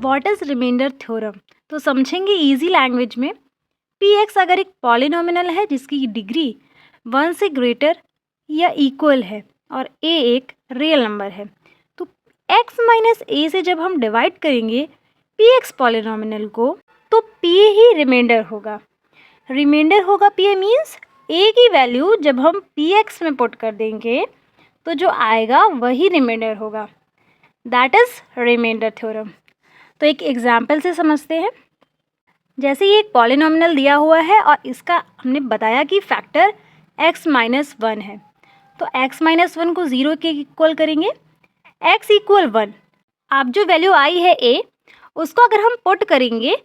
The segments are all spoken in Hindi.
What is reminder theorem? तो समझेंगे इजी लैंग्वेज में। पी एक्स अगर एक पॉलिनोमिनल है जिसकी डिग्री 1 से ग्रेटर या इक्वल है और ए एक रियल नंबर है, तो एक्स माइनस ए से जब हम डिवाइड करेंगे पी एक्स पॉलिनोमिनल को, तो पी ही रिमाइंडर होगा। रिमाइंडर होगा पी ए मीन्स ए की वैल्यू जब हम पी एक्स में पुट कर देंगे तो जो आएगा वही रिमाइंडर होगा। That is reminder theorem. तो एक एग्जाम्पल से समझते हैं। जैसे ये एक पॉलिनोमिनल दिया हुआ है और इसका हमने बताया कि फैक्टर x माइनस 1 है, तो x माइनस 1 को 0 के इक्वल करेंगे, x इक्वल 1। आप जो वैल्यू आई है a, उसको अगर हम पुट करेंगे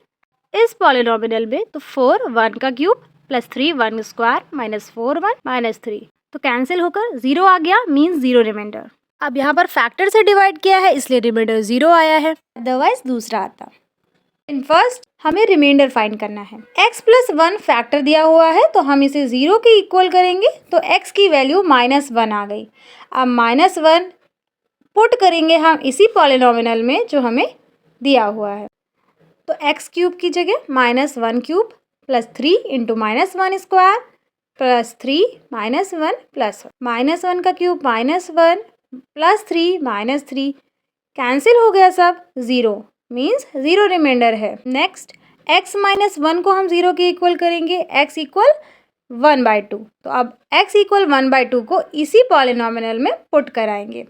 इस पॉलिनोमिनल में, तो 4 1 का cube plus 3 1 square minus 4 1 minus 3, तो कैंसिल होकर 0 आ गया, मीन्स 0 रिमाइंडर। अब यहाँ पर फैक्टर से डिवाइड किया है इसलिए रिमाइंडर 0 आया है, अदरवाइज दूसरा आता। इन फर्स्ट हमें रिमाइंडर फाइंड करना है। x प्लस 1 फैक्टर दिया हुआ है तो हम इसे 0 के इक्वल करेंगे, तो x की वैल्यू माइनस 1 आ गई। अब माइनस 1 पुट करेंगे हम इसी पॉलिनोमिनल में जो हमें दिया हुआ है, तो x क्यूब की जगह minus 1 cube plus 3 into minus 1 square plus 3 minus 1 plus 1, minus 1 का cube minus 1 plus 3 minus 3, cancel हो गया सब, 0 मीन्स 0 रिमाइंडर है। नेक्स्ट x माइनस 1 को हम 0 के इक्वल करेंगे, x इक्वल 1/2, तो अब x इक्वल 1/2 को इसी पॉलिनोमिनल में पुट कराएंगे,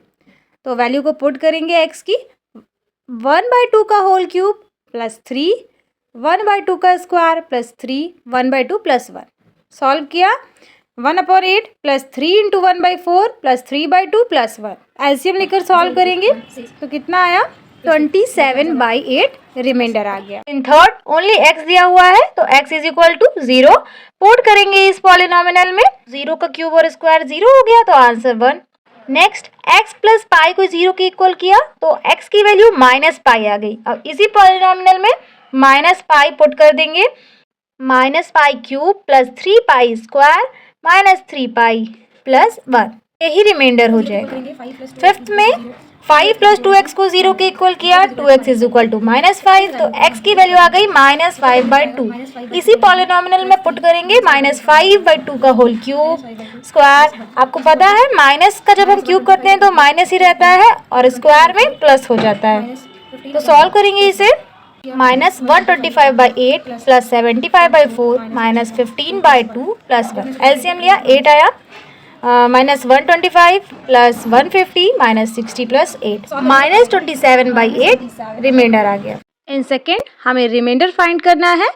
तो वैल्यू को पुट करेंगे x की 1/2 का होल क्यूब प्लस 3 1/2 का स्क्वायर प्लस 3 1/2 प्लस 1, सॉल्व किया 1/8 plus 3 into 1/4 plus 3/2 plus 1, LCM लेकर सॉल्व करेंगे तो कितना आया 27/8 रिमाइंडर आ गया। इन थर्ड ओनली x दिया हुआ है तो x is equal to 0 put करेंगे इस पॉलिनोमिनल में, 0 का क्यूब और स्क्वायर 0 हो गया तो answer 1। Next x plus pi को 0 के इक्वल किया तो x की वैल्यू माइनस पाई आ गई। अब इसी पॉलिनोमिनल में माइनस पाई पुट कर देंगे, minus pi cube plus 3 pi square minus 3 pi plus 1, यही रिमाइंडर हो जाएगा। फिफ्थ में 5 प्लस 2x को 0 के इक्वल किया, 2x is equal to minus 5, तो x की वैल्यू आ गई माइनस 5/2। इसी पॉलिनोमिनल में पुट करेंगे माइनस 5/2 का होल क्यूब स्क्वायर। आपको पता है माइनस का जब हम क्यूब करते हैं तो माइनस ही रहता है और स्क्वायर में प्लस हो जाता है, तो सॉल्व करेंगे इसे, minus 125/8 plus 75/4 minus 15/2 plus 1, LCM लिया 8 आया, minus 125 plus 150 minus 60 plus 8, minus 27/8 remainder आ गया। इन सेकेंड हमें रिमाइंडर फाइंड करना है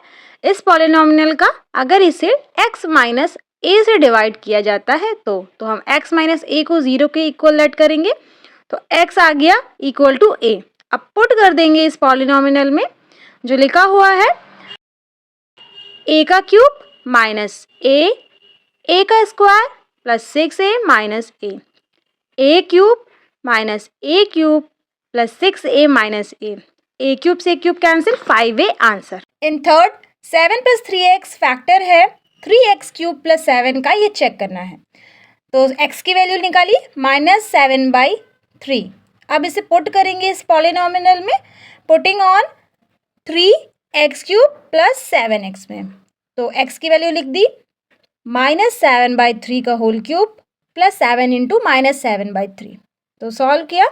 इस पॉलिनोमिनल का, अगर इसे x माइनस ए से डिवाइड किया जाता है तो हम x माइनस ए को 0 के इक्वल लेट करेंगे, तो x आ गया इक्वल टू a। अब पुट कर देंगे इस पॉलिनोमिनल में जो लिखा हुआ है a का क्यूब माइनस a का square plus 6a minus a cube minus a cube plus 6a minus a cube से cube cancel, 5a answer. In third 7 plus 3x factor है 3x क्यूब प्लस 7 का, ये चेक करना है, तो x की वैल्यू निकाली माइनस 7/3। अब इसे पुट करेंगे इस पॉलिनोमिनल में, putting on 3x cube plus 7x में, तो x की वैल्यू लिख दी माइनस 7/3 का whole cube plus 7 into minus 7/3, तो सॉल्व किया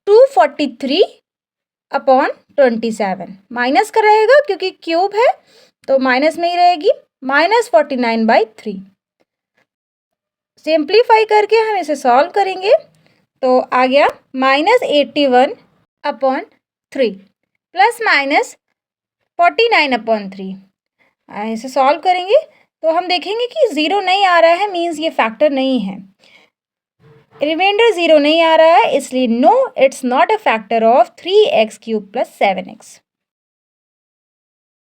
243/27, माइनस का रहेगा क्योंकि क्यूब है तो माइनस में ही रहेगी, माइनस 49/3। सिंप्लीफाई करके हम इसे सॉल्व करेंगे तो आ गया माइनस 81/3 प्लस माइनस 49/3। इसे सॉल्व करेंगे तो हम देखेंगे कि 0 नहीं आ रहा है, मीन्स ये फैक्टर नहीं है, रिमाइंडर 0 नहीं आ रहा है, इसलिए no it's not a factor of 3x cube plus 7x।